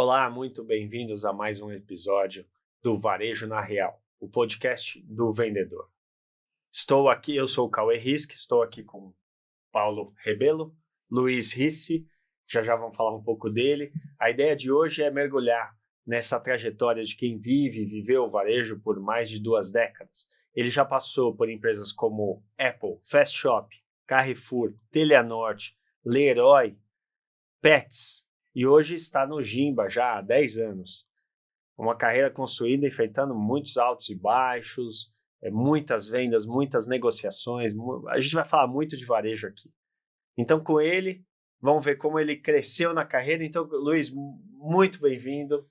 Olá, muito bem-vindos a mais um episódio do Varejo na Real, o podcast do vendedor. Eu sou o Cauê Risk, estou aqui com Paulo Rebelo, Luiz Risse, já vamos falar um pouco dele. A ideia de hoje é mergulhar nessa trajetória de quem viveu o varejo por mais de 2 décadas. Ele já passou por empresas como Apple, Fast Shop, Carrefour, Teleanorte, Leroy, Pets, e hoje está no Gimba já há 10 anos. Uma carreira construída enfrentando muitos altos e baixos, muitas vendas, muitas negociações. A gente vai falar muito de varejo aqui. Então, com ele, vamos ver como ele cresceu na carreira. Então, Luiz, muito bem-vindo.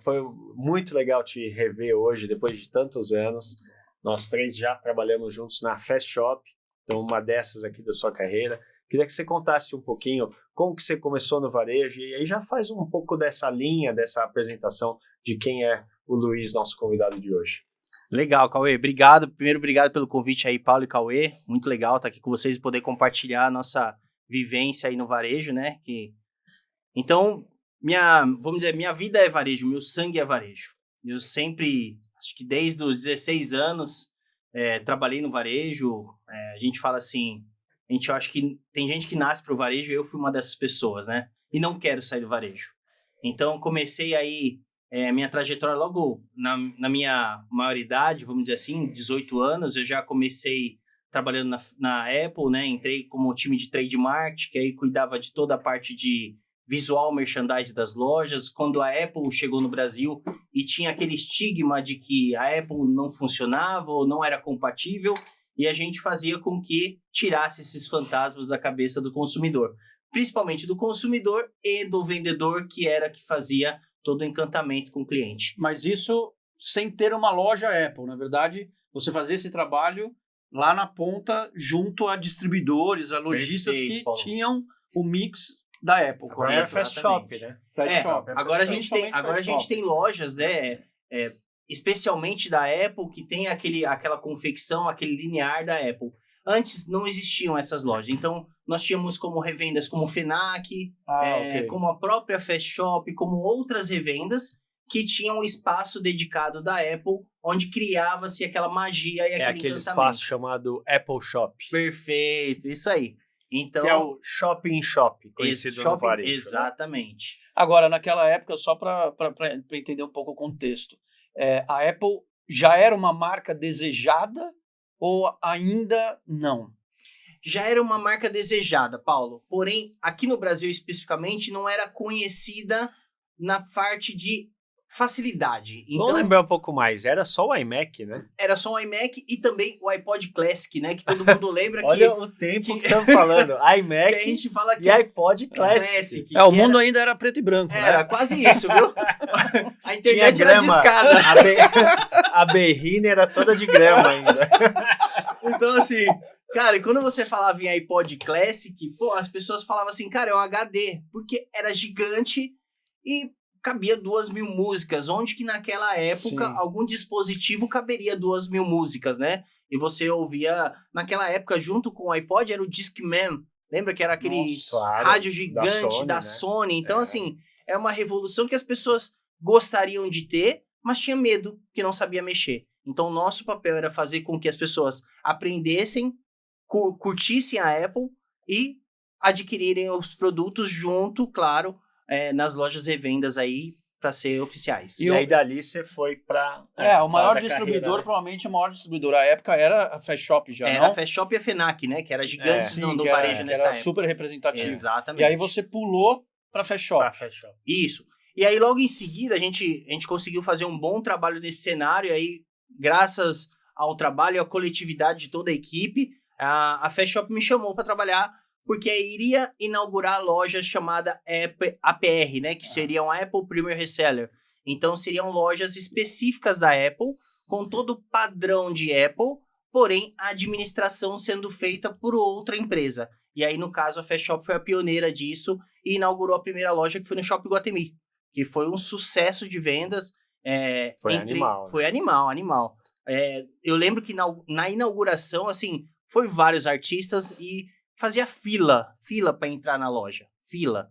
Foi muito legal te rever hoje, depois de tantos anos. Nós 3 já trabalhamos juntos na Fast Shop, então uma dessas aqui da sua carreira. Queria que você contasse um pouquinho como que você começou no varejo e aí já faz um pouco dessa linha, dessa apresentação de quem é o Luiz, nosso convidado de hoje. Legal, Cauê. Obrigado. Primeiro, obrigado pelo convite aí, Paulo e Cauê. Muito legal estar aqui com vocês e poder compartilhar a nossa vivência aí no varejo, né? Então, minha vida é varejo, meu sangue é varejo. Eu sempre, acho que desde os 16 anos, trabalhei no varejo. A gente fala assim... Eu acho que tem gente que nasce para o varejo e eu fui uma dessas pessoas, né? E não quero sair do varejo. Então, comecei aí minha trajetória logo na minha maioridade, vamos dizer assim, 18 anos. Eu já comecei trabalhando na Apple, né? Entrei como time de trade marketing, que aí cuidava de toda a parte de visual merchandising das lojas. Quando a Apple chegou no Brasil e tinha aquele estigma de que a Apple não funcionava ou não era compatível, e a gente fazia com que tirasse esses fantasmas da cabeça do consumidor. Principalmente do consumidor e do vendedor, que fazia todo o encantamento com o cliente. Mas isso sem ter uma loja Apple. Na verdade, você fazia esse trabalho lá na ponta, junto a distribuidores, a lojistas. Perfeito, que Paulo. Tinham o mix da Apple. Agora é Fast Shop, né? Fast Shop. Agora a gente tem lojas, né? Especialmente da Apple, que tem aquela confecção, aquele linear da Apple. Antes não existiam essas lojas. Então, nós tínhamos como revendas como Fenac, okay. Como a própria Fast Shop, como outras revendas que tinham um espaço dedicado da Apple, onde criava-se aquela magia e aquele espaço chamado Apple Shop. Perfeito, isso aí. Então, que é o shopping shop, conhecido no varejo. Exatamente. Né? Agora, naquela época, só para entender um pouco o contexto, a Apple já era uma marca desejada ou ainda não? Já era uma marca desejada, Paulo. Porém, aqui no Brasil especificamente, não era conhecida na parte de facilidade. Então, vamos lembrar um pouco mais. Era só o iMac, né? Era só o iMac e também o iPod Classic, né? Que todo mundo lembra. Olha o tempo que estamos falando. iMac a gente fala que e iPod Classic. O mundo ainda era preto e branco. Era, né? Quase isso, viu? A internet tinha grama, era discada. A berrina era toda de grama ainda. Então, assim... Cara, e quando você falava em iPod Classic, as pessoas falavam assim, cara, é um HD. Porque era gigante e... cabia 2.000 músicas, onde que naquela época algum dispositivo caberia 2.000 músicas, né? E você ouvia, naquela época, junto com o iPod, era o Discman. Lembra que era aquele rádio gigante da Sony? Então, assim, é uma revolução que as pessoas gostariam de ter, mas tinha medo que não sabia mexer. Então, nosso papel era fazer com que as pessoas aprendessem, curtissem a Apple e adquirirem os produtos junto, claro, nas lojas e vendas aí para ser oficiais. E aí dali você foi para... o maior distribuidor, carreira, né? Provavelmente o maior distribuidor. A época era a Fast Shop já, Era a Fast Shop e a Fenac, né? Que era gigante no varejo nessa época. Era super representativo. Exatamente. E aí você pulou para Fast Shop. Isso. E aí logo em seguida a gente conseguiu fazer um bom trabalho nesse cenário. E aí, graças ao trabalho e à coletividade de toda a equipe, a Fast Shop me chamou para trabalhar, porque iria inaugurar a loja chamada APR, né? Que seriam Apple Premier Reseller. Então, seriam lojas específicas da Apple, com todo o padrão de Apple, porém, a administração sendo feita por outra empresa. E aí, no caso, a Fast Shop foi a pioneira disso e inaugurou a primeira loja, que foi no Shopping Iguatemi, que foi um sucesso de vendas. Foi animal. Foi animal. Eu lembro que na inauguração, assim, foi vários artistas e fazia fila para entrar na loja. Fila.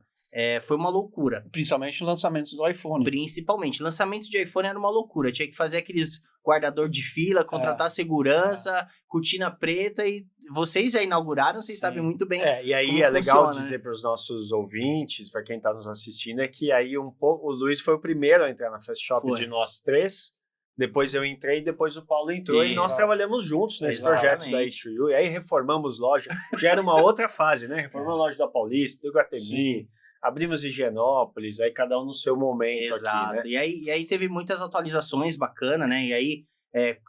foi uma loucura. Principalmente lançamentos do iPhone. Principalmente. Lançamento de iPhone era uma loucura. Tinha que fazer aqueles guardador de fila, contratar segurança, cortina preta, e vocês já inauguraram, vocês sabem muito bem. E aí é legal dizer para os nossos ouvintes, para quem está nos assistindo, é que aí o Luiz foi o primeiro a entrar na Fast Shop de nós três. Depois eu entrei, depois o Paulo entrou, e nós trabalhamos juntos nesse projeto da H2U, e aí reformamos loja, já era uma outra fase, né? Reformamos a loja da Paulista, do Iguatemi, abrimos Higienópolis, aí cada um no seu momento aqui, né? E aí teve muitas atualizações bacanas, né? E aí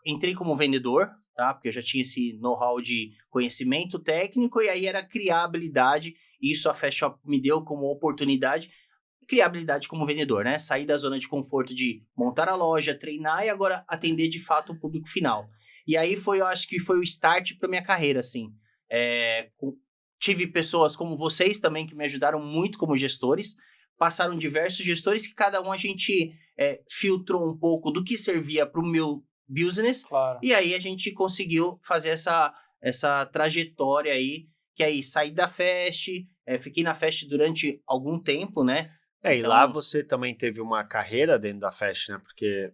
entrei como vendedor, tá? Porque eu já tinha esse know-how de conhecimento técnico, e aí era criar habilidade, e isso a Fast Shop me deu como oportunidade, criar habilidade como vendedor, né? Sair da zona de conforto de montar a loja, treinar e agora atender de fato o público final. E aí eu acho que foi o start para minha carreira, assim. Tive pessoas como vocês também que me ajudaram muito como gestores. Passaram diversos gestores que cada um a gente filtrou um pouco do que servia para o meu business. Claro. E aí a gente conseguiu fazer essa trajetória aí, que aí saí da Fast, fiquei na Fast durante algum tempo, né? E lá você também teve uma carreira dentro da Fast, né? Porque,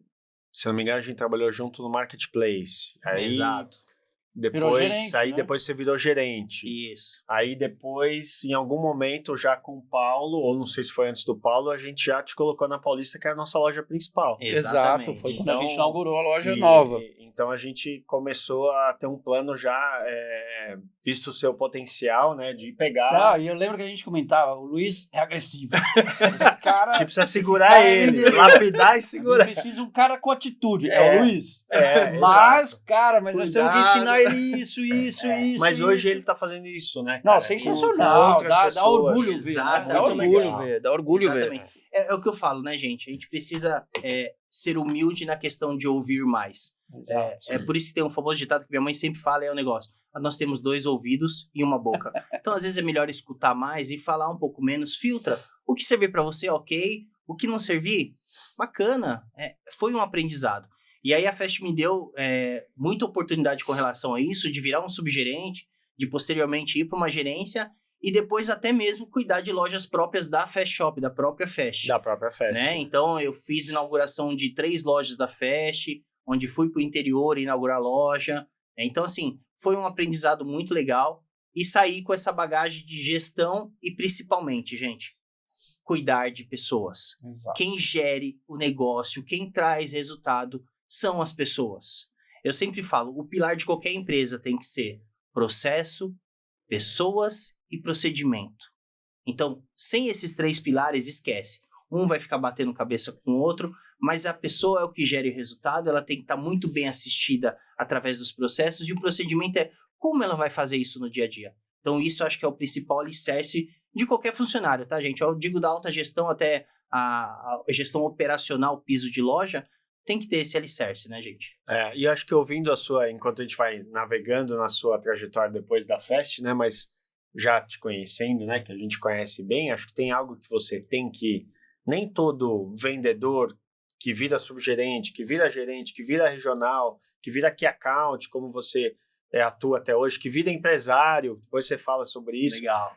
se não me engano, a gente trabalhou junto no Marketplace. Aí, exato. Depois, depois você virou gerente. Isso. Aí depois, em algum momento, já com o Paulo, ou não sei se foi antes do Paulo, a gente já te colocou na Paulista, que era a nossa loja principal. Exato, foi quando a gente inaugurou a loja nova. Então a gente começou a ter um plano já, visto o seu potencial, né, de pegar... E eu lembro que a gente comentava, o Luiz é agressivo. Esse cara... A gente precisa segurar ele, lapidar e segurar. Precisa um cara com atitude, é o Luiz. Mas, exato. cara, nós temos que ensinar ele isso. Mas hoje ele tá fazendo isso, né? Não, sensacional, dá orgulho ver. Dá orgulho ver. É o que eu falo, né, gente? A gente precisa ser humilde na questão de ouvir mais. É por isso que tem um famoso ditado que minha mãe sempre fala, é o negócio. Nós temos 2 ouvidos e uma boca. Então, às vezes, é melhor escutar mais e falar um pouco menos. Filtra. O que servir para você, ok. O que não servir, bacana. Foi um aprendizado. E aí a Fast me deu muita oportunidade com relação a isso, de virar um subgerente, de posteriormente ir para uma gerência e depois até mesmo cuidar de lojas próprias da Fast Shop, da própria Fast. Da própria Fast. Né? Então eu fiz inauguração de 3 lojas da Fast, onde fui para o interior inaugurar loja. Então assim, foi um aprendizado muito legal e saí com essa bagagem de gestão e principalmente, gente, cuidar de pessoas. Exato. Quem gere o negócio, quem traz resultado são as pessoas. Eu sempre falo, o pilar de qualquer empresa tem que ser processo, pessoas e procedimento. Então, sem esses 3 pilares, esquece. Um vai ficar batendo cabeça com o outro, mas a pessoa é o que gera o resultado, ela tem que estar muito bem assistida através dos processos, e o procedimento é como ela vai fazer isso no dia a dia. Então, isso eu acho que é o principal alicerce de qualquer funcionário, tá, gente? Eu digo da alta gestão até a gestão operacional, piso de loja, tem que ter esse alicerce, né, gente? E eu acho que ouvindo enquanto a gente vai navegando na sua trajetória depois da Fast, né, mas já te conhecendo, né, que a gente conhece bem, acho que tem algo que você tem que, nem todo vendedor que vira subgerente, que vira gerente, que vira regional, que vira key account, como você atua até hoje, que vira empresário, depois você fala sobre isso. Legal.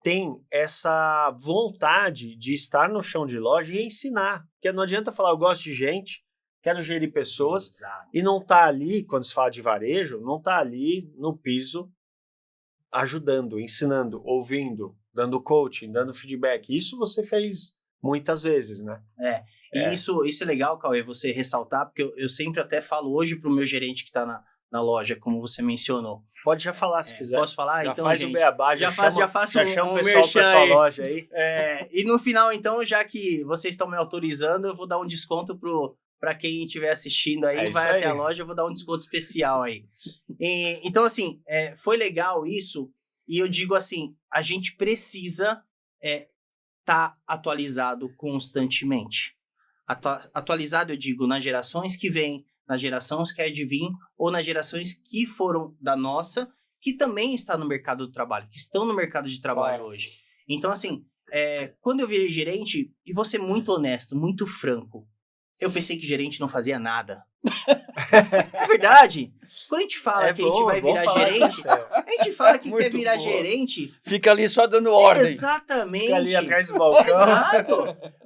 Tem essa vontade de estar no chão de loja e ensinar. Porque não adianta falar, eu gosto de gente, quero gerir pessoas, exato, e não tá ali, quando se fala de varejo, não tá ali no piso ajudando, ensinando, ouvindo, dando coaching, dando feedback. Isso você fez muitas vezes, né? E isso é legal, Cauê, você ressaltar, porque eu sempre até falo hoje pro meu gerente que tá na loja, como você mencionou. Pode já falar, se quiser. Posso falar? Já então, faz gente, o beabá, já chama o pessoal para sua loja aí. E no final, então, já que vocês estão me autorizando, eu vou dar um desconto para quem estiver assistindo aí, vai até a loja, eu vou dar um desconto especial aí. Então, assim, foi legal isso, e eu digo assim, a gente precisa tá atualizado constantemente. Atualizado, eu digo, nas gerações que vêm, nas gerações que há de vir, ou nas gerações que foram da nossa, que também está no mercado do trabalho, que estão no mercado de trabalho hoje. Então, assim, quando eu virei gerente, e vou ser muito honesto, muito franco, eu pensei que gerente não fazia nada. É verdade. Quando a gente fala que a gente vai virar gerente, a gente fala que quer virar gerente... Fica ali só dando ordem. Exatamente. Fica ali atrás do balcão. Exato.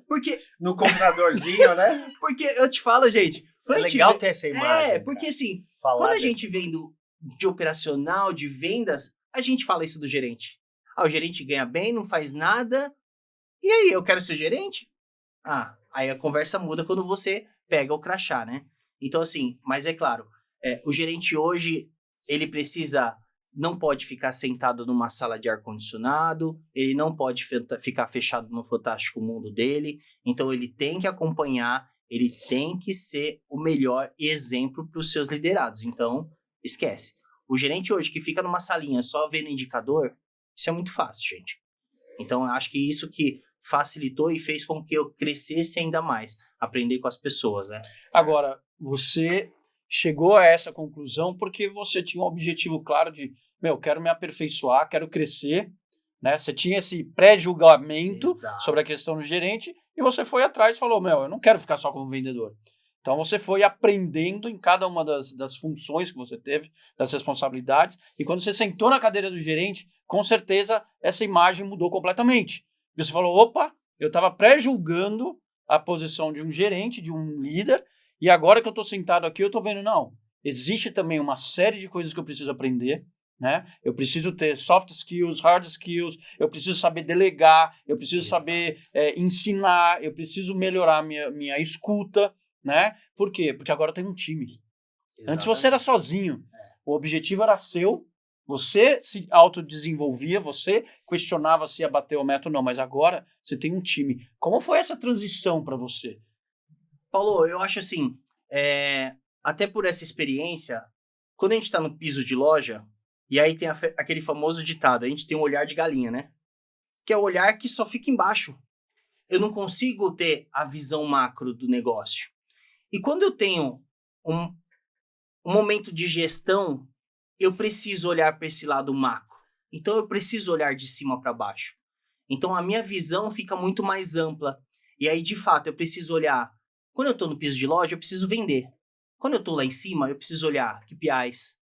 Porque... No computadorzinho, né? Porque eu te falo, gente... É legal ter essa imagem. Porque assim, quando a gente vem de operacional, de vendas, a gente fala isso do gerente. O gerente ganha bem, não faz nada. E aí, eu quero ser gerente? Aí a conversa muda quando você pega o crachá, né? Então assim, mas é claro, o gerente hoje, ele não pode ficar sentado numa sala de ar-condicionado, ele não pode ficar fechado no fantástico mundo dele, então ele tem que acompanhar, ele tem que ser o melhor exemplo para os seus liderados. Então, esquece. O gerente hoje que fica numa salinha só vendo indicador, isso é muito fácil, gente. Então, eu acho que isso que facilitou e fez com que eu crescesse ainda mais, aprender com as pessoas, né? Agora, você chegou a essa conclusão porque você tinha um objetivo claro de, quero me aperfeiçoar, quero crescer, né? Você tinha esse pré-julgamento sobre a questão do gerente e você foi atrás e falou, eu não quero ficar só como vendedor. Então, você foi aprendendo em cada uma das funções que você teve, das responsabilidades, e quando você sentou na cadeira do gerente, com certeza essa imagem mudou completamente. Você falou, opa, eu estava pré-julgando a posição de um gerente, de um líder, e agora que eu estou sentado aqui, eu estou vendo, não, existe também uma série de coisas que eu preciso aprender, né? Eu preciso ter soft skills, hard skills, eu preciso saber delegar, eu preciso saber ensinar, eu preciso melhorar minha escuta, né? Por quê? Porque agora eu tenho um time. Exatamente. Antes você era sozinho. O objetivo era seu, você se autodesenvolvia, você questionava se ia bater o método ou não, mas agora você tem um time. Como foi essa transição para você? Paulo, eu acho assim, até por essa experiência, quando a gente está no piso de loja, e aí tem aquele famoso ditado, a gente tem um olhar de galinha, né? Que é o olhar que só fica embaixo. Eu não consigo ter a visão macro do negócio. E quando eu tenho um momento de gestão, eu preciso olhar para esse lado macro. Então, eu preciso olhar de cima para baixo. Então, a minha visão fica muito mais ampla. E aí, de fato, eu preciso olhar... Quando eu estou no piso de loja, eu preciso vender. Quando eu estou lá em cima, eu preciso olhar KPIs.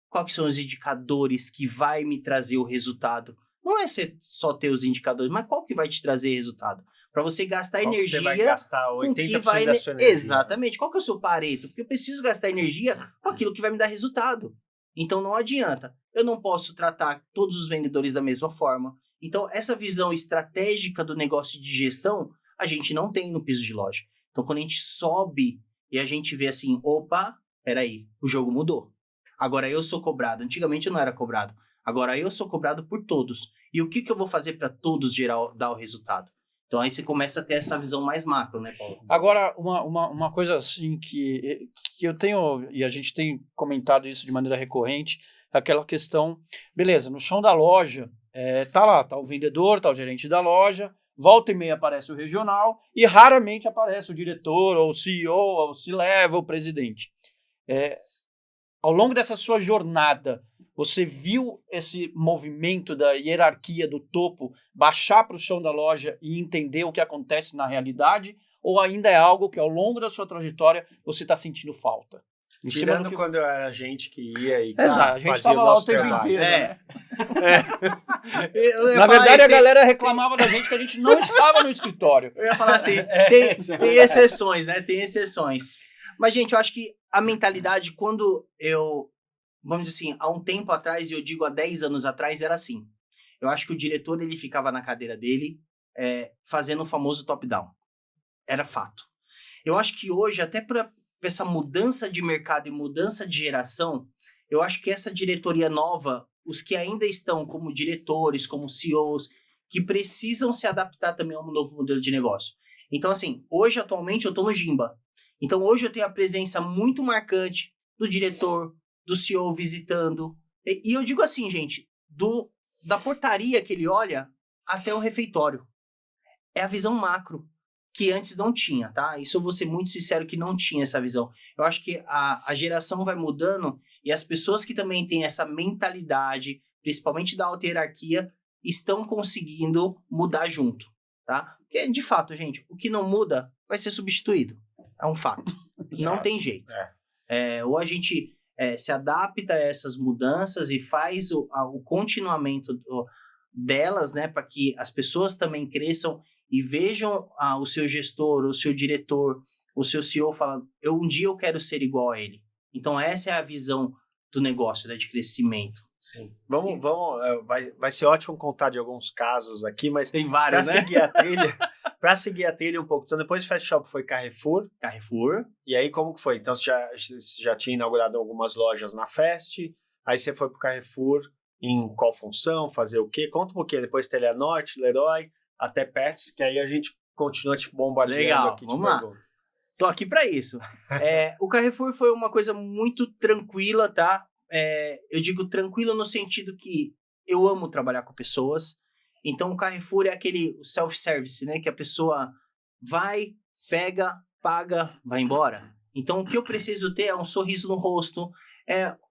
Quais são os indicadores que vai me trazer o resultado? Não é só ter os indicadores, mas qual que vai te trazer resultado? Para você gastar energia... Você vai gastar 80% da sua energia. Exatamente. Qual que é o seu Pareto? Porque eu preciso gastar energia com aquilo que vai me dar resultado. Então, não adianta. Eu não posso tratar todos os vendedores da mesma forma. Então, essa visão estratégica do negócio de gestão, a gente não tem no piso de loja. Então, quando a gente sobe e a gente vê assim, opa, peraí, o jogo mudou. Agora eu sou cobrado. Antigamente eu não era cobrado. Agora eu sou cobrado por todos. E o que eu vou fazer para todos dar o resultado? Então aí você começa a ter essa visão mais macro, né, Paulo? Agora, uma coisa assim que eu tenho, e a gente tem comentado isso de maneira recorrente, é aquela questão, beleza, no chão da loja, tá lá, tá o vendedor, tá o gerente da loja, volta e meia aparece o regional e raramente aparece o diretor, ou o CEO, ou o C-level, o presidente. Ao longo dessa sua jornada, você viu esse movimento da hierarquia do topo baixar para o chão da loja e entender o que acontece na realidade? Ou ainda é algo que ao longo da sua trajetória você está sentindo falta? Tirando quando era a gente que ia e a gente fazia o lá nosso o tempo trabalho. inteiro, né? Na verdade, a galera reclamava da gente que a gente não estava no escritório. Eu ia falar assim, tem exceções, né? Tem exceções. Mas, gente, eu acho que a mentalidade, quando vamos dizer assim, há um tempo atrás, e eu digo há 10 anos atrás, era assim. Eu acho que o diretor, ele ficava na cadeira dele, fazendo o famoso top-down. Era fato. Eu acho que hoje, até para essa mudança de mercado e mudança de geração, eu acho que essa diretoria nova, os que ainda estão como diretores, como CEOs, que precisam se adaptar também a um novo modelo de negócio. Então, assim, hoje, atualmente, eu estou no Gimba. Então, hoje eu tenho a presença muito marcante do diretor, do CEO visitando. E eu digo assim, gente, da portaria que ele olha até o refeitório. É a visão macro, que antes não tinha, tá? Isso eu vou ser muito sincero que não tinha essa visão. Eu acho que a geração vai mudando e as pessoas que também têm essa mentalidade, principalmente da alta hierarquia, estão conseguindo mudar junto, tá? Porque, de fato, gente, o que não muda vai ser substituído. É um fato. Não tem jeito. Ou a gente se adapta a essas mudanças e faz o continuamento delas, né, para que as pessoas também cresçam e vejam o seu gestor, o seu diretor, o seu CEO falando, um dia eu quero ser igual a ele. Então essa é a visão do negócio, né, de crescimento. Sim. Vai ser ótimo contar de alguns casos aqui, mas tem vários, né? Para seguir a trilha um pouco. Então depois do Fast Shop foi Carrefour. E aí como que foi? Então você já tinha inaugurado algumas lojas na Fast, aí você foi pro Carrefour em qual função, fazer o quê? Conta um pouquinho. Depois Teleanorte, Leroy, até Pets, que aí a gente continua te bombardeando. Legal, aqui. Vamos lá. Tô aqui para isso. O Carrefour foi uma coisa muito tranquila, tá? Eu digo tranquila no sentido que eu amo trabalhar com pessoas. Então, o Carrefour é aquele self-service, né? Que a pessoa vai, pega, paga, vai embora. Então, o que eu preciso ter é um sorriso no rosto,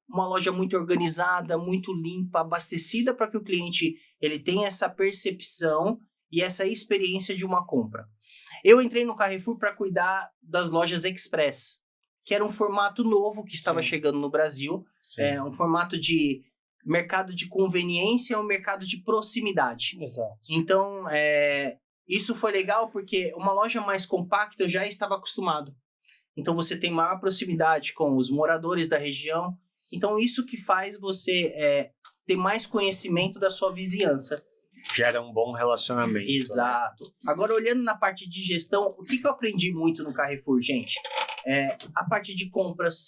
uma loja muito organizada, muito limpa, abastecida para que o cliente ele tenha essa percepção e essa experiência de uma compra. Eu entrei no Carrefour para cuidar das lojas Express, que era um formato novo que estava chegando no Brasil, um formato de mercado de conveniência, um mercado de proximidade. Exato. Então, isso foi legal porque uma loja mais compacta eu já estava acostumado. Então, você tem maior proximidade com os moradores da região. Então, isso que faz você ter mais conhecimento da sua vizinhança. Gera um bom relacionamento. Exato. Né? Agora, olhando na parte de gestão, o que eu aprendi muito no Carrefour, gente? A parte de compras.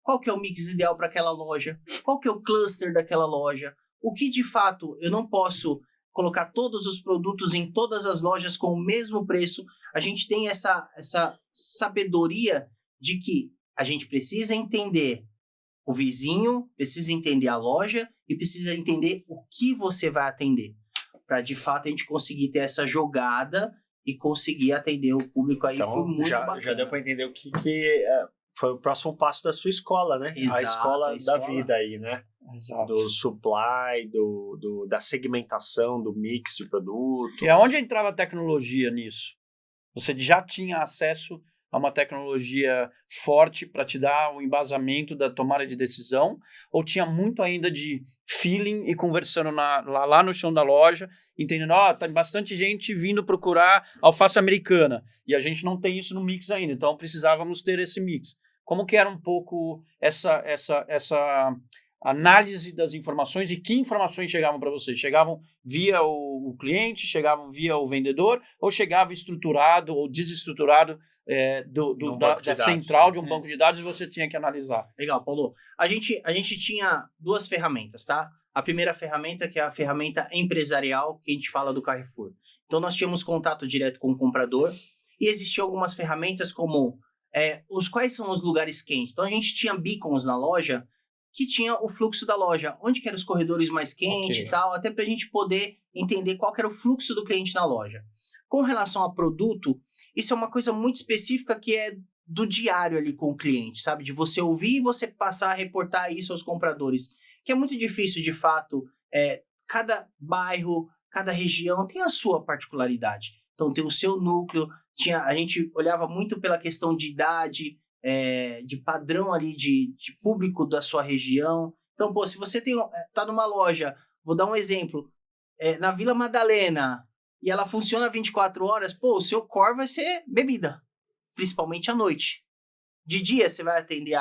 Qual que é o mix ideal para aquela loja? Qual que é o cluster daquela loja? O que, de fato, eu não posso colocar todos os produtos em todas as lojas com o mesmo preço. A gente tem essa sabedoria de que a gente precisa entender o vizinho, precisa entender a loja e precisa entender o que você vai atender. Para, de fato, a gente conseguir ter essa jogada e conseguir atender o público aí. Então, foi muito bacana. Já deu para entender o que foi o próximo passo da sua escola, né? Exato, a escola da vida aí, né? Exato. Do supply, da segmentação, do mix de produto. E aonde entrava a tecnologia nisso? Você já tinha acesso a uma tecnologia forte para te dar o embasamento da tomada de decisão? Ou tinha muito ainda de feeling e conversando lá no chão da loja, entendendo, tem bastante gente vindo procurar alface americana e a gente não tem isso no mix ainda, então precisávamos ter esse mix. Como que era um pouco essa análise das informações e que informações chegavam para você? Chegavam via o cliente, chegavam via o vendedor ou chegava estruturado ou desestruturado da central, de um banco de dados e você tinha que analisar? Legal, Paulo. A gente tinha duas ferramentas, tá? A primeira ferramenta, que é a ferramenta empresarial, que a gente fala do Carrefour. Então, nós tínhamos contato direto com o comprador e existiam algumas ferramentas como quais são os lugares quentes. Então, a gente tinha beacons na loja que tinha o fluxo da loja, onde que eram os corredores mais quentes e tal, até para a gente poder entender qual que era o fluxo do cliente na loja. Com relação a produto, isso é uma coisa muito específica que é do diário ali com o cliente, sabe? De você ouvir e você passar a reportar isso aos compradores, que é muito difícil, de fato. Cada bairro, cada região tem a sua particularidade. Então, tem o seu núcleo. A gente olhava muito pela questão de idade, de padrão ali de público da sua região. Então, se você tá numa loja, vou dar um exemplo, na Vila Madalena, e ela funciona 24 horas, o seu core vai ser bebida, principalmente à noite. De dia você vai atender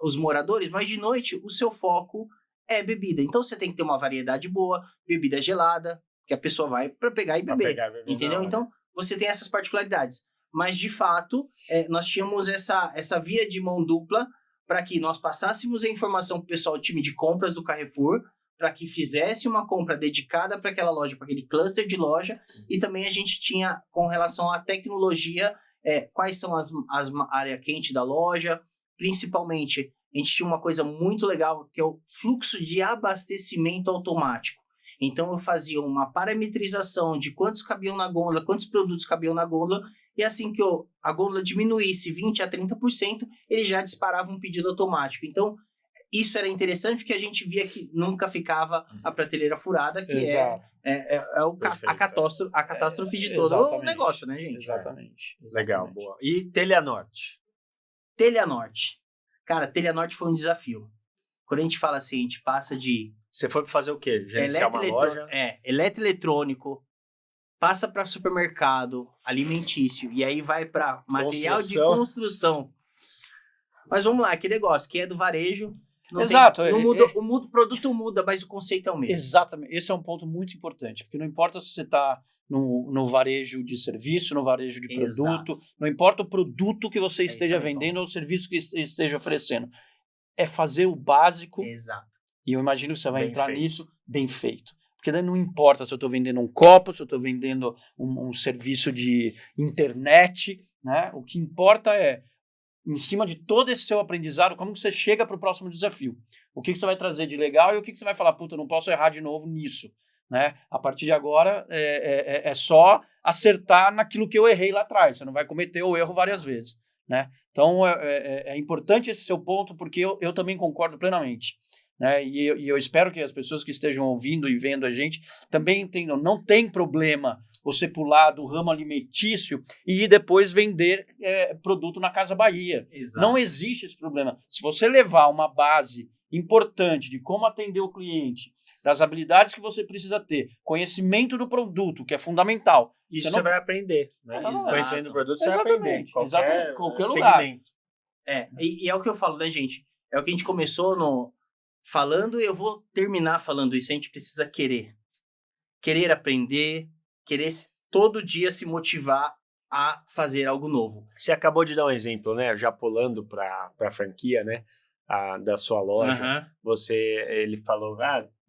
os moradores, mas de noite o seu foco é bebida. Então você tem que ter uma variedade boa, bebida gelada, que a pessoa vai para pegar e beber, entendeu? Então você tem essas particularidades. Mas de fato, nós tínhamos essa via de mão dupla para que nós passássemos a informação para o pessoal do time de compras do Carrefour, para que fizesse uma compra dedicada para aquela loja, para aquele cluster de loja, e também a gente tinha, com relação à tecnologia, quais são as áreas quentes da loja, principalmente, a gente tinha uma coisa muito legal, que é o fluxo de abastecimento automático. Então, eu fazia uma parametrização de quantos cabiam na gôndola, quantos produtos cabiam na gôndola, e assim que a gôndola diminuísse 20% a 30%, ele já disparava um pedido automático. Então, isso era interessante porque a gente via que nunca ficava a prateleira furada, que a catástrofe de todo o negócio, né, gente? Exatamente. Legal, boa. E Teleanorte? Teleanorte. Cara, Teleanorte foi um desafio. quando a gente fala assim, a gente passa de Você foi para fazer o quê? Gerenciar uma loja? eletroeletrônico, passa para supermercado, alimentício, e aí vai para material de construção. Mas vamos lá, que negócio, que é do varejo. Exato. O produto muda, mas o conceito é o mesmo. Exatamente. Esse é um ponto muito importante, porque não importa se você está no varejo de serviço, no varejo de produto, Exato. não importa o produto que você esteja isso aí, vendendo ou o serviço que esteja oferecendo. É fazer o básico. Exato. E eu imagino que você vai Bem entrar feito. nisso bem feito. Porque daí não importa se eu estou vendendo um copo, se eu estou vendendo um serviço de internet, né? O que importa é, em cima de todo esse seu aprendizado, como que você chega para o próximo desafio. O que você vai trazer de legal e o que você vai falar, puta, eu não posso errar de novo nisso. Né? A partir de agora, é só acertar naquilo que eu errei lá atrás. Você não vai cometer o erro várias vezes. Né? Então, é importante esse seu ponto, porque eu também concordo plenamente. Né? E eu espero que as pessoas que estejam ouvindo e vendo a gente também entendam. Não tem problema você pular do ramo alimentício e depois vender produto na Casa Bahia. Exato. Não existe esse problema. Se você levar uma base importante de como atender o cliente, das habilidades que você precisa ter, conhecimento do produto, que é fundamental. Isso você vai aprender. Né? Exato. Conhecimento do produto você Exatamente. vai aprender. Qualquer segmento. lugar. E é o que eu falo, né, gente? É o que a gente começou falando e eu vou terminar falando isso. A gente precisa querer. Querer aprender, querer todo dia se motivar a fazer algo novo. Você acabou de dar um exemplo, né? Já pulando para a franquia, né? Da sua loja. Ele falou,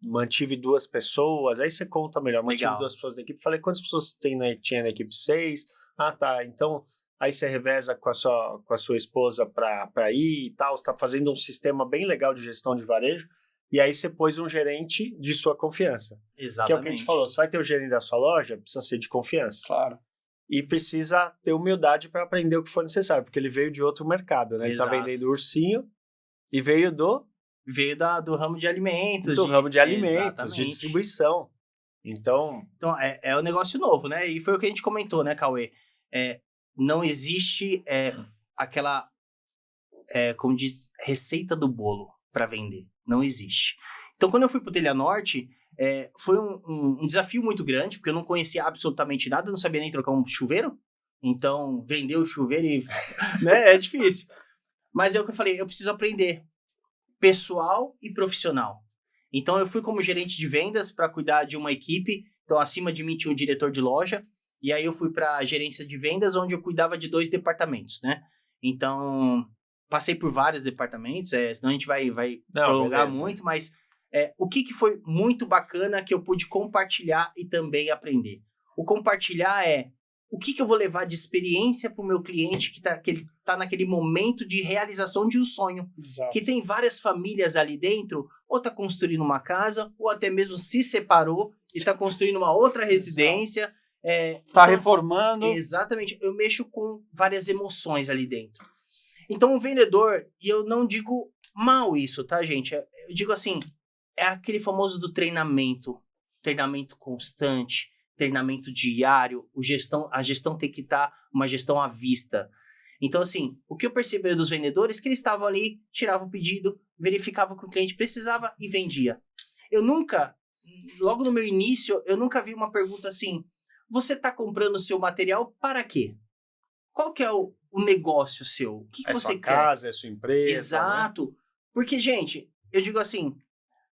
mantive 2 pessoas. Aí você conta melhor. Mantive Legal. 2 pessoas da equipe. Falei, quantas pessoas tinha na equipe? 6. Ah, tá. Então, aí você reveza com a sua esposa para ir e tal. Você está fazendo um sistema bem legal de gestão de varejo. E aí você pôs um gerente de sua confiança. Exatamente. Que é o que a gente falou. Você vai ter o gerente da sua loja, precisa ser de confiança. Claro. E precisa ter humildade para aprender o que for necessário, porque ele veio de outro mercado, né? Ele está vendendo ursinho e veio do ramo de alimentos. Ramo de alimentos, Exatamente. de distribuição. Então é um negócio novo, né? E foi o que a gente comentou, né, Cauê? Não existe aquela, como diz, receita do bolo para vender. Não existe. Então, quando eu fui para o Telha Norte, foi um desafio muito grande, porque eu não conhecia absolutamente nada, eu não sabia nem trocar um chuveiro. Então, vender o chuveiro né, é difícil. Mas é o que eu falei, eu preciso aprender pessoal e profissional. Então, eu fui como gerente de vendas para cuidar de uma equipe. Então, acima de mim tinha um diretor de loja. E aí, eu fui para a gerência de vendas, onde eu cuidava de 2 departamentos, né? Então, passei por vários departamentos, senão a gente vai prolongar muito, mas o que foi muito bacana que eu pude compartilhar e também aprender? O compartilhar o que eu vou levar de experiência para o meu cliente que ele tá naquele momento de realização de um sonho. Exato. Que tem várias famílias ali dentro, ou está construindo uma casa, ou até mesmo se separou e está construindo uma outra residência. Está reformando. Exatamente. Eu mexo com várias emoções ali dentro. Então, o vendedor, e eu não digo mal isso, tá, gente? Eu digo assim, é aquele famoso do treinamento constante, treinamento diário, a gestão tem que estar uma gestão à vista. Então, assim, o que eu percebi dos vendedores é que eles estavam ali, tiravam o pedido, verificavam o que o cliente precisava e vendia. Eu nunca, logo no meu início, eu nunca vi uma pergunta assim, você está comprando o seu material para quê? Qual que é o negócio seu? O que você sua quer? casa, é sua empresa. Exato. Né? Porque, gente, eu digo assim,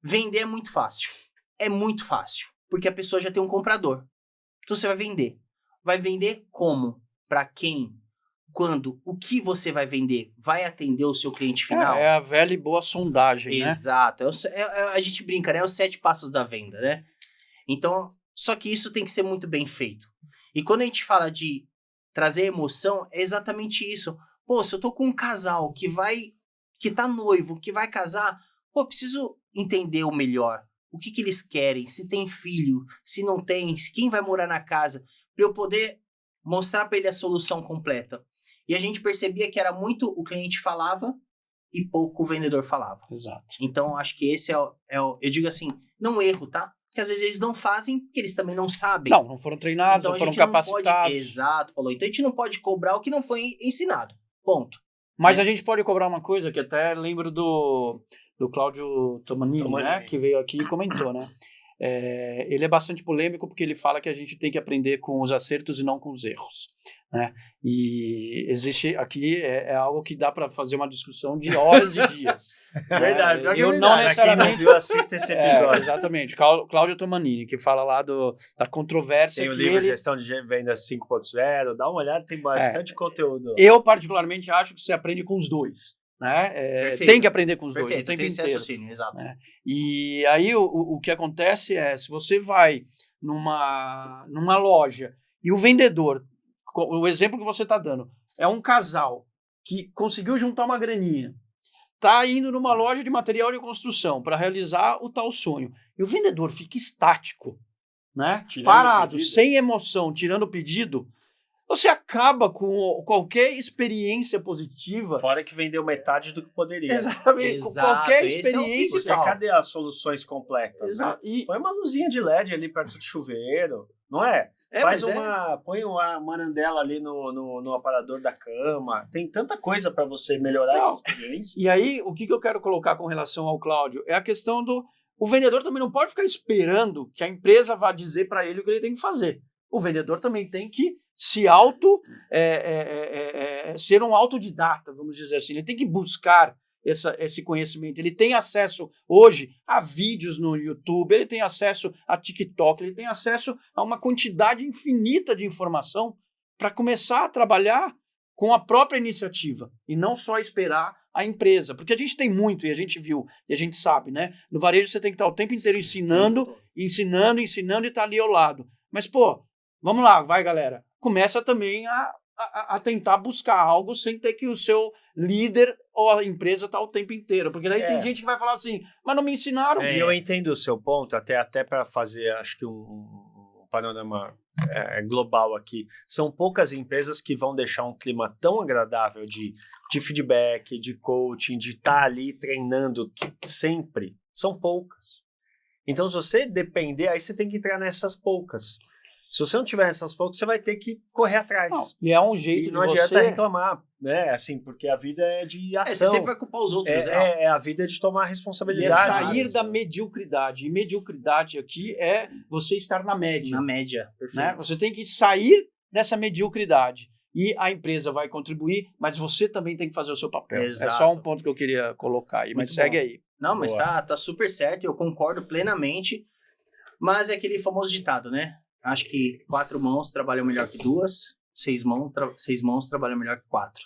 vender é muito fácil. É muito fácil. Porque a pessoa já tem um comprador. Então você vai vender. Vai vender como? Para quem? Quando? O que você vai vender? Vai atender o seu cliente final? É a velha e boa sondagem, né? Exato. A gente brinca, né? Os 7 passos da venda, né? Então, só que isso tem que ser muito bem feito. E quando a gente fala de trazer emoção, é exatamente isso. Pô, se eu tô com um casal que tá noivo, que vai casar, pô, preciso entender o melhor. O que eles querem, se tem filho, se não tem, quem vai morar na casa, para eu poder mostrar para ele a solução completa. E a gente percebia que era muito o cliente falava e pouco o vendedor falava. Exato. Então, acho que esse eu digo assim, não erro, tá? Porque às vezes eles não fazem porque eles também não sabem. Não foram treinados, então, não foram capacitados. Exato, Paulo. Então a gente não pode cobrar o que não foi ensinado. Ponto. Mas a gente pode cobrar uma coisa que até lembro do Cláudio Tomanini, né? Que veio aqui e comentou, né? Ele é bastante polêmico porque ele fala que a gente tem que aprender com os acertos e não com os erros, né? E existe aqui algo que dá para fazer uma discussão de horas e dias. É verdade. Eu não necessariamente... Quem não viu, assista esse episódio. Exatamente. Cláudio Tomanini, que fala lá da controvérsia. Tem o que livro ele... Gestão de Vendas 5.0, dá uma olhada, tem bastante conteúdo. Eu, particularmente, acho que você aprende com os dois. Né? Tem que aprender com os dois o tempo inteiro. Exato. Né? E aí o que acontece se você vai numa loja e o vendedor, o exemplo que você está dando, é um casal que conseguiu juntar uma graninha, está indo numa loja de material de construção para realizar o tal sonho, e o vendedor fica estático, né? Parado, sem emoção, tirando o pedido, você acaba com qualquer experiência positiva. Fora que vendeu metade do que poderia. Exatamente. Com qualquer experiência. Porque cadê as soluções completas? Né? Põe uma luzinha de LED ali perto do chuveiro, não é? Põe uma marandela ali no aparador da cama. Tem tanta coisa para você melhorar essa experiência. E aí, o que eu quero colocar com relação ao Cláudio é a questão o vendedor também não pode ficar esperando que a empresa vá dizer para ele o que ele tem que fazer. O vendedor também tem que ser um autodidata, vamos dizer assim. Ele tem que buscar esse conhecimento. Ele tem acesso hoje a vídeos no YouTube, ele tem acesso a TikTok, ele tem acesso a uma quantidade infinita de informação para começar a trabalhar com a própria iniciativa e não só esperar a empresa. Porque a gente tem muito, e a gente viu, e a gente sabe, né? No varejo você tem que estar o tempo inteiro ensinando e estar ali ao lado. Mas, vamos lá, vai, galera. Começa também a tentar buscar algo sem ter que o seu líder ou a empresa estar o tempo inteiro. Porque daí tem gente que vai falar assim, mas não me ensinaram. E eu entendo o seu ponto, até para fazer, acho que um panorama global aqui. São poucas empresas que vão deixar um clima tão agradável de feedback, de coaching, de estar ali treinando sempre. São poucas. Então, se você depender, aí você tem que entrar nessas poucas. Se você não tiver essas poucas, você vai ter que correr atrás. E é um jeito e não adianta reclamar, né? Assim, porque a vida é de ação. Você sempre vai culpar os outros. A vida é de tomar responsabilidade. E sair da mediocridade. E mediocridade aqui é você estar na média. Na média, perfeito. Né? Você tem que sair dessa mediocridade. E a empresa vai contribuir, mas você também tem que fazer o seu papel. Exato. É só um ponto que eu queria colocar aí, mas segue aí. Não, mas tá super certo, eu concordo plenamente. Mas é aquele famoso ditado, né? Acho que 4 mãos trabalham melhor que 2, 6 mãos trabalham melhor que 4.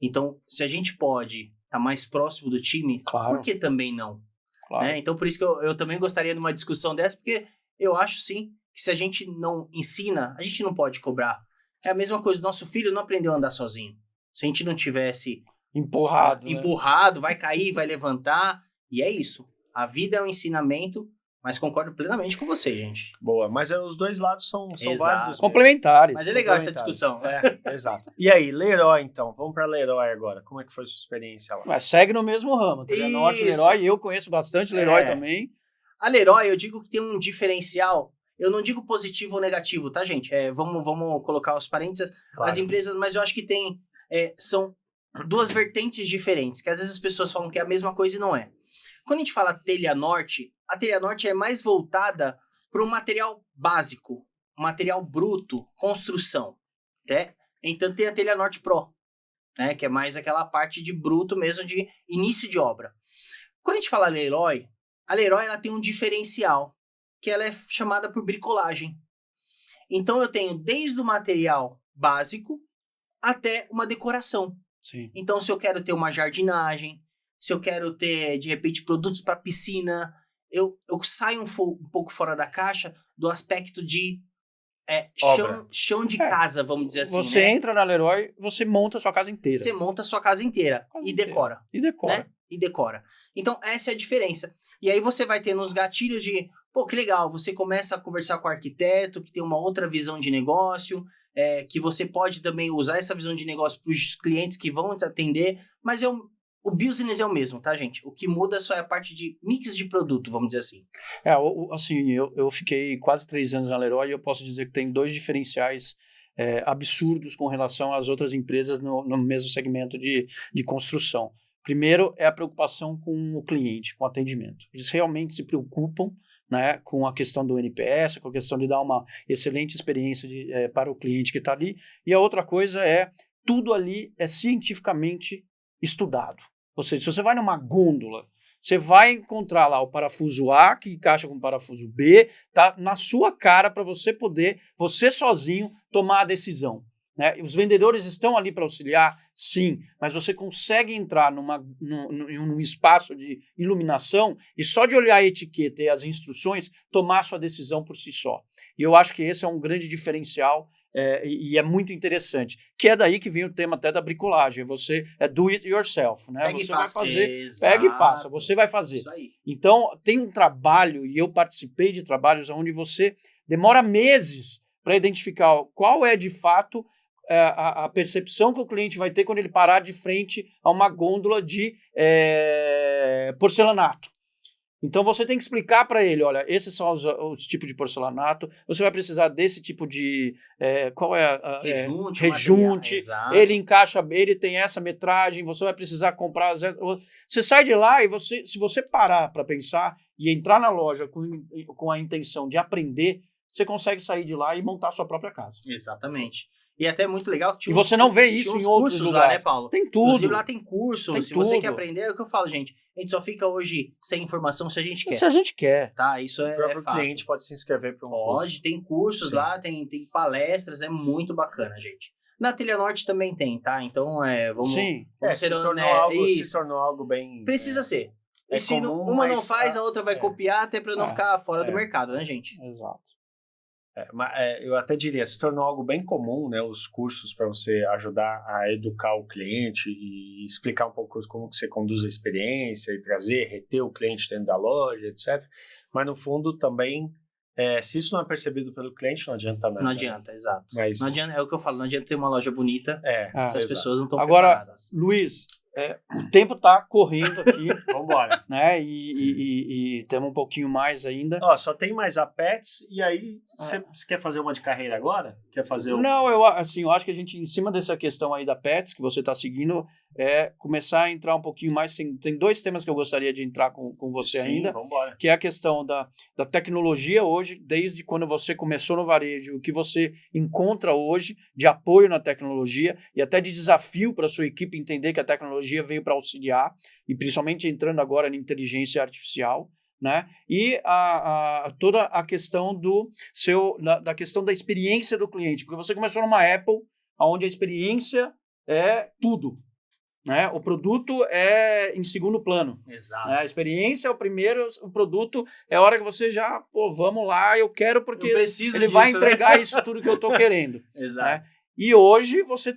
Então, se a gente pode estar mais próximo do time, por que também não? Claro. Né? Então, por isso que eu também gostaria de uma discussão dessa, porque eu acho, sim, que se a gente não ensina, a gente não pode cobrar. É a mesma coisa, nosso filho não aprendeu a andar sozinho. Se a gente não tivesse empurrado, vai cair, vai levantar, e é isso. A vida é um ensinamento. Mas concordo plenamente com você, gente. Boa, mas os dois lados são válidos. Complementares. Mas é legal essa discussão. Exato. E aí, Leroy, então. Vamos para Leroy agora. Como é que foi a sua experiência lá? Mas segue no mesmo ramo. Trianorte, Leroy, eu conheço bastante Leroy também. A Leroy, eu digo que tem um diferencial. Eu não digo positivo ou negativo, tá, gente? Vamos colocar os parênteses. Claro. As empresas, mas eu acho que tem... são duas vertentes diferentes, que às vezes as pessoas falam que é a mesma coisa e não é. Quando a gente fala Trianorte, a Trianorte é mais voltada para um material básico, um material bruto, construção. Né? Então tem a Trianorte Pro, né? Que é mais aquela parte de bruto mesmo, de início de obra. Quando a gente fala Leroy, a Leroy ela tem um diferencial, que ela é chamada por bricolagem. Então eu tenho desde o material básico até uma decoração. Sim. Então se eu quero ter uma jardinagem, se eu quero ter, de repente, produtos para piscina, eu saio um pouco fora da caixa do aspecto de chão de casa, vamos dizer assim. Você entra na Leroy, você monta a sua casa inteira. Você monta a sua casa inteira e decora. Né? E decora. Então, essa é a diferença. E aí você vai ter nos gatilhos de, que legal, você começa a conversar com o arquiteto, que tem uma outra visão de negócio, que você pode também usar essa visão de negócio para os clientes que vão te atender, mas o business é o mesmo, tá, gente? O que muda só é a parte de mix de produto, vamos dizer assim. Assim, eu fiquei quase 3 anos na Leroy e eu posso dizer que tem 2 diferenciais absurdos com relação às outras empresas no mesmo segmento de construção. Primeiro é a preocupação com o cliente, com o atendimento. Eles realmente se preocupam, né, com a questão do NPS, com a questão de dar uma excelente experiência para o cliente que está ali. E a outra coisa tudo ali é cientificamente estudado. Ou seja, se você vai numa gôndola, você vai encontrar lá o parafuso A que encaixa com o parafuso B, tá na sua cara para você poder, você sozinho, tomar a decisão. Né? Os vendedores estão ali para auxiliar, sim, mas você consegue entrar num espaço de iluminação e só de olhar a etiqueta e as instruções, tomar a sua decisão por si só. E eu acho que esse é um grande diferencial e é muito interessante. Que é daí que vem o tema até da bricolagem. Você do it yourself. Né? Pega você e vai faça. fazer, Exato. pega e faça, você vai fazer. Isso aí. Então, tem um trabalho, e eu participei de trabalhos onde você demora meses para identificar qual é de fato a percepção que o cliente vai ter quando ele parar de frente a uma gôndola de porcelanato. Então você tem que explicar para ele, olha, esses são os tipos de porcelanato, você vai precisar desse tipo de, qual é rejunte, ele encaixa, ele tem essa metragem, você vai precisar comprar, você sai de lá e se você parar para pensar e entrar na loja com a intenção de aprender, você consegue sair de lá e montar a sua própria casa. Exatamente. E até é muito legal que e você não vê isso em outros lugares. Lá, né, Paulo? Tem tudo. Inclusive lá tem curso. Tem se tudo. Você quer aprender, é o que eu falo, gente. A gente só fica hoje sem informação se a gente quer. Se a gente quer. Tá, isso o próprio cliente pode se inscrever para um curso. Tem cursos lá, tem palestras, é muito bacana, gente. Na Trilha Norte também tem, tá? Então, vamos... Sim. Se tornou algo bem... Precisa ser. E se comum, uma não faz, a outra vai copiar, até para não ficar fora do mercado, né, gente? Exato. Eu até diria, se tornou algo bem comum, né, os cursos para você ajudar a educar o cliente e explicar um pouco como que você conduz a experiência e reter o cliente dentro da loja, etc. Mas no fundo também, se isso não é percebido pelo cliente, não adianta nada. Não adianta, exato. Mas... Não adianta, é o que eu falo, não adianta ter uma loja bonita se as pessoas não estão preparadas. Agora, Luiz, o tempo está correndo aqui. Vambora. Né? E temos um pouquinho mais ainda. Só tem mais a Pets, e aí você quer fazer uma de carreira agora? Quer fazer Não, eu acho que a gente, em cima dessa questão aí da Pets, que você está seguindo, começar a entrar um pouquinho mais. Tem 2 temas que eu gostaria de entrar com você ainda. Vambora. Que é a questão da tecnologia hoje, desde quando você começou no varejo, o que você encontra hoje de apoio na tecnologia e até de desafio para a sua equipe entender que a tecnologia veio para auxiliar, e principalmente entrando agora na inteligência artificial, né? E toda a questão da questão da experiência do cliente, porque você começou numa Apple, onde a experiência é tudo, né? O produto é em segundo plano. Exato. Né? A experiência é o primeiro, o produto é a hora que você já, vamos lá, eu quero porque ele vai entregar isso tudo que eu estou querendo. Exato. Né? E hoje você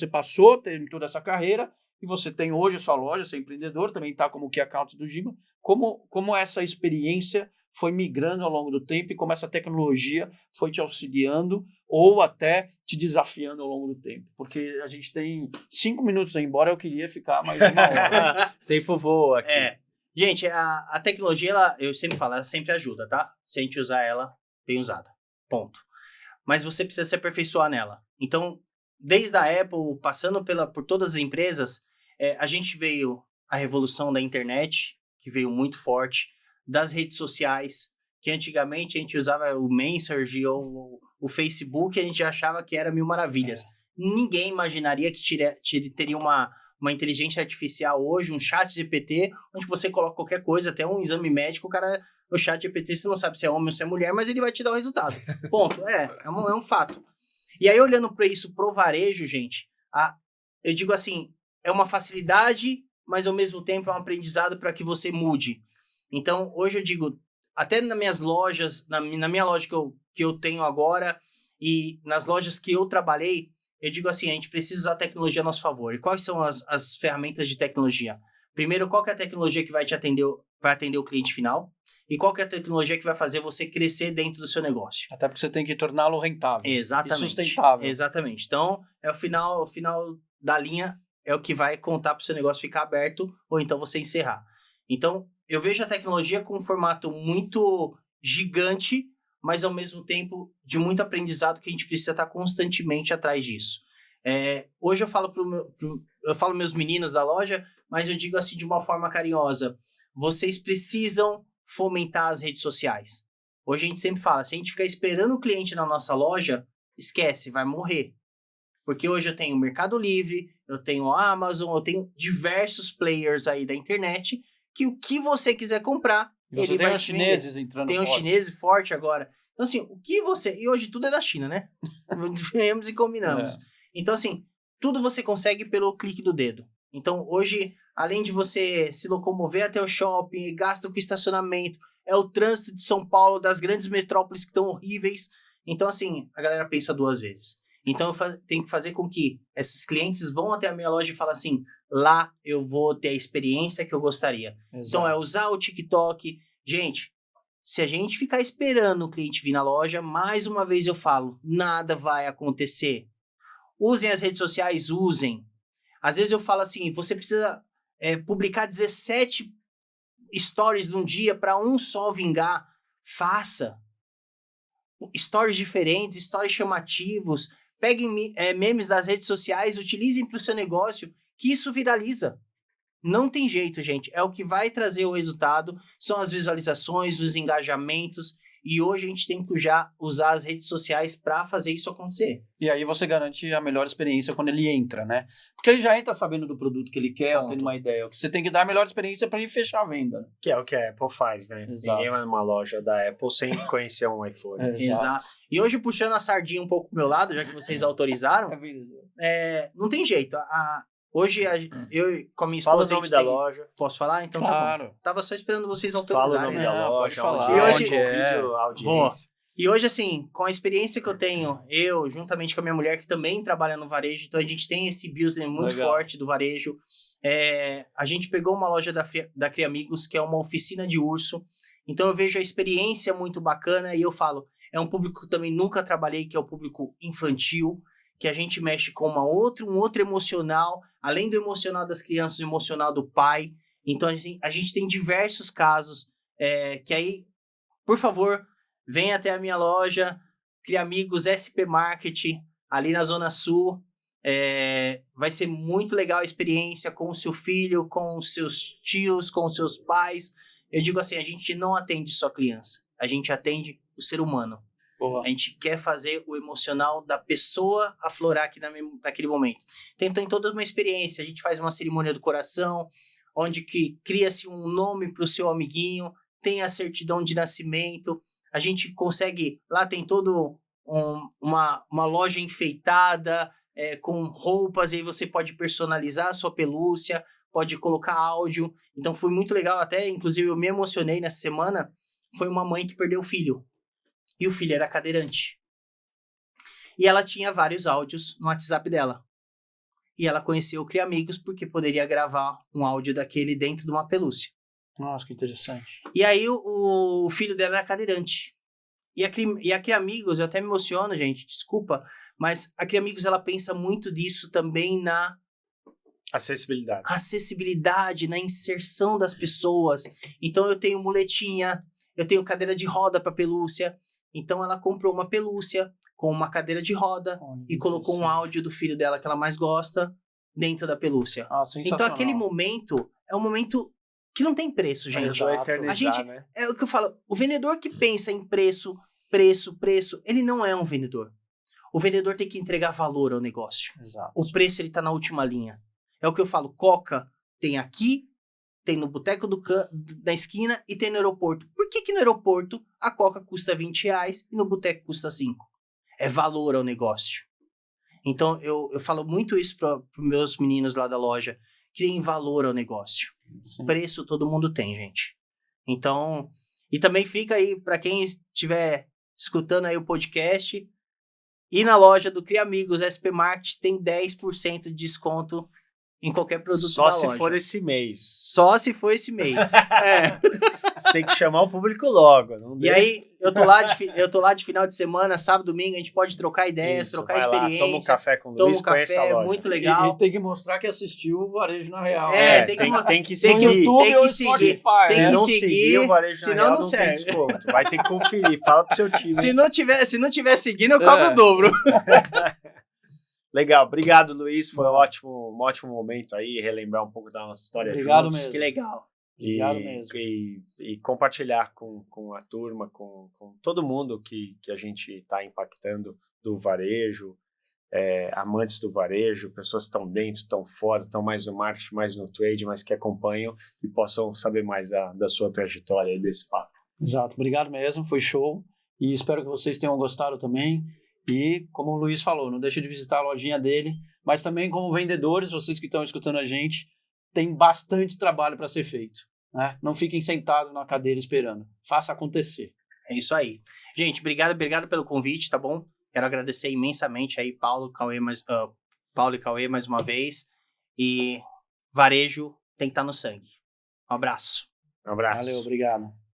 passou, tem toda essa carreira, e você tem hoje a sua loja, você é empreendedor, também está como Key Account do Giba, como essa experiência foi migrando ao longo do tempo e como essa tecnologia foi te auxiliando ou até te desafiando ao longo do tempo. Porque a gente tem 5 minutos aí, embora eu queria ficar mais uma hora. Tempo voa aqui. Gente, a tecnologia, eu sempre falo, ela sempre ajuda, tá? Se a gente usar ela, bem usada. Ponto. Mas você precisa se aperfeiçoar nela. Então, desde a Apple, passando por todas as empresas, a gente veio a revolução da internet, que veio muito forte, das redes sociais, que antigamente a gente usava o Messenger ou o Facebook, e a gente achava que era mil maravilhas. Ninguém imaginaria que teria uma inteligência artificial hoje, um chat GPT, onde você coloca qualquer coisa, até um exame médico, o chat GPT, você não sabe se é homem ou se é mulher, mas ele vai te dar o resultado. Ponto. É um fato. E aí, olhando para isso, pro varejo, gente, eu digo assim, é uma facilidade, mas ao mesmo tempo é um aprendizado para que você mude. Então, hoje eu digo, até nas minhas lojas, na minha loja que eu tenho agora e nas lojas que eu trabalhei, eu digo assim, a gente precisa usar a tecnologia a nosso favor. E quais são as ferramentas de tecnologia? Primeiro, qual que é a tecnologia que vai atender o cliente final? E qual que é a tecnologia que vai fazer você crescer dentro do seu negócio? Até porque você tem que torná-lo rentável. Exatamente. E sustentável. Exatamente. Então, o final da linha é o que vai contar para o seu negócio ficar aberto ou então você encerrar. Então, eu vejo a tecnologia com um formato muito gigante, mas ao mesmo tempo de muito aprendizado que a gente precisa estar constantemente atrás disso. Hoje eu falo eu falo meus meninos da loja, mas eu digo assim de uma forma carinhosa. Vocês precisam fomentar as redes sociais. Hoje a gente sempre fala, se a gente ficar esperando o cliente na nossa loja, esquece, vai morrer. Porque hoje eu tenho o Mercado Livre, eu tenho a Amazon, eu tenho diversos players aí da internet que o que você quiser comprar, ele vai te vender. Tem os chineses entrando Tem os chineses forte agora. Então assim, o que você... E hoje tudo é da China, né? Venhamos e combinamos. Então assim, tudo você consegue pelo clique do dedo. Então hoje, além de você se locomover até o shopping, gasta com estacionamento, é o trânsito de São Paulo, das grandes metrópoles que estão horríveis. Então assim, a galera pensa 2 vezes. Então, eu tenho que fazer com que esses clientes vão até a minha loja e falem assim, lá eu vou ter a experiência que eu gostaria. Exato. Então, é usar o TikTok. Gente, se a gente ficar esperando o cliente vir na loja, mais uma vez eu falo, nada vai acontecer. Usem as redes sociais, usem. Às vezes eu falo assim, você precisa publicar 17 stories num dia para um só vingar. Faça. Stories diferentes, stories chamativos. Peguem memes das redes sociais, utilizem para o seu negócio, que isso viraliza. Não tem jeito, gente. É o que vai trazer o resultado, são as visualizações, os engajamentos, e hoje a gente tem que já usar as redes sociais para fazer isso acontecer. E aí você garante a melhor experiência quando ele entra, né? Porque ele já entra sabendo do produto que ele quer, ou tendo uma ideia. Você tem que dar a melhor experiência para ele fechar a venda. Que é o que a Apple faz, né? Exato. Ninguém vai numa loja da Apple sem conhecer um iPhone. Exato. E hoje, puxando a sardinha um pouco pro meu lado, já que vocês autorizaram, não tem jeito. Hoje, eu com a minha esposa... Fala o nome da loja. Posso falar? Então claro. Tá bom. Tava só esperando vocês autorizarem. Fala o nome da loja. Pode falar. E hoje, audiência. E hoje, assim, com a experiência que eu tenho, eu, juntamente com a minha mulher, que também trabalha no varejo, então a gente tem esse business muito forte do varejo. A gente pegou uma loja da Criamigos, que é uma oficina de urso. Então eu vejo a experiência muito bacana e eu falo, é um público que eu também nunca trabalhei, que é o público infantil, que a gente mexe com um outro emocional, além do emocional das crianças, o emocional do pai. Então a gente tem diversos casos que aí, por favor, venha até a minha loja, Criamigos SP Market, ali na Zona Sul. Vai ser muito legal a experiência com o seu filho, com os seus tios, com os seus pais. Eu digo assim, a gente não atende só criança, a gente atende o ser humano. Boa. A gente quer fazer o emocional da pessoa aflorar aqui naquele momento. Então tem toda uma experiência, a gente faz uma cerimônia do coração, onde que cria-se um nome para o seu amiguinho, tem a certidão de nascimento, a gente consegue, lá tem todo uma loja enfeitada, com roupas, e aí você pode personalizar a sua pelúcia, pode colocar áudio. Então foi muito legal, até inclusive eu me emocionei nessa semana, foi uma mãe que perdeu o filho. E o filho era cadeirante. E ela tinha vários áudios no WhatsApp dela. E ela conheceu o Criamigos porque poderia gravar um áudio daquele dentro de uma pelúcia. Nossa, que interessante. E aí o filho dela era cadeirante. E a Criamigos, eu até me emociono, gente, desculpa, mas a Criamigos, ela pensa muito disso também na acessibilidade, na inserção das pessoas. Então eu tenho muletinha, eu tenho cadeira de roda para pelúcia. Então ela comprou uma pelúcia com uma cadeira de roda e colocou um áudio do filho dela que ela mais gosta dentro da pelúcia. Então aquele momento é um momento que não tem preço, gente. A gente, né? É o que eu falo, o vendedor que pensa em preço, ele não é um vendedor. O vendedor tem que entregar valor ao negócio. Exato. O preço, ele tá na última linha. É o que eu falo, Coca tem aqui, tem no boteco da esquina e tem no aeroporto. Por que no aeroporto a Coca custa R$20 e no boteco custa 5? É valor ao negócio. Então, eu falo muito isso para os meus meninos lá da loja. Criem valor ao negócio. Sim. Preço todo mundo tem, gente. Então, e também fica aí, para quem estiver escutando aí o podcast, e na loja do Criamigos SP Market tem 10% de desconto em qualquer produto da loja. Só se for esse mês. Só se for esse mês. Você tem que chamar o público logo. Não e aí, eu tô lá de final de semana, sábado, domingo, a gente pode trocar ideias, trocar experiência. Lá, toma um café com o Luiz, conhece a loja. Muito legal. E tem que mostrar que assistiu o Varejo na Real. Tem que seguir. Tem que seguir. Se não seguir o Varejo na Real, não tem desconto. Vai ter que conferir. Fala pro seu time. Se não tiver seguindo, eu cobro o dobro. Legal, obrigado, Luiz. Foi um ótimo momento aí, relembrar um pouco da nossa história Obrigado juntos. mesmo. Que legal. Obrigado mesmo. E compartilhar com a turma, com todo mundo que a gente está impactando do varejo, amantes do varejo, pessoas que estão dentro, estão fora, estão mais no marketing, mais no trade, mas que acompanham e possam saber mais da sua trajetória e desse papo. Exato, obrigado mesmo, foi show. E espero que vocês tenham gostado também. E, como o Luiz falou, não deixe de visitar a lojinha dele, mas também como vendedores, vocês que estão escutando a gente, tem bastante trabalho para ser feito. Né? Não fiquem sentados na cadeira esperando. Faça acontecer. É isso aí. Gente, obrigado pelo convite, tá bom? Quero agradecer imensamente aí Paulo e Cauê mais uma vez. E varejo tem que estar no sangue. Um abraço. Um abraço. Valeu, obrigado.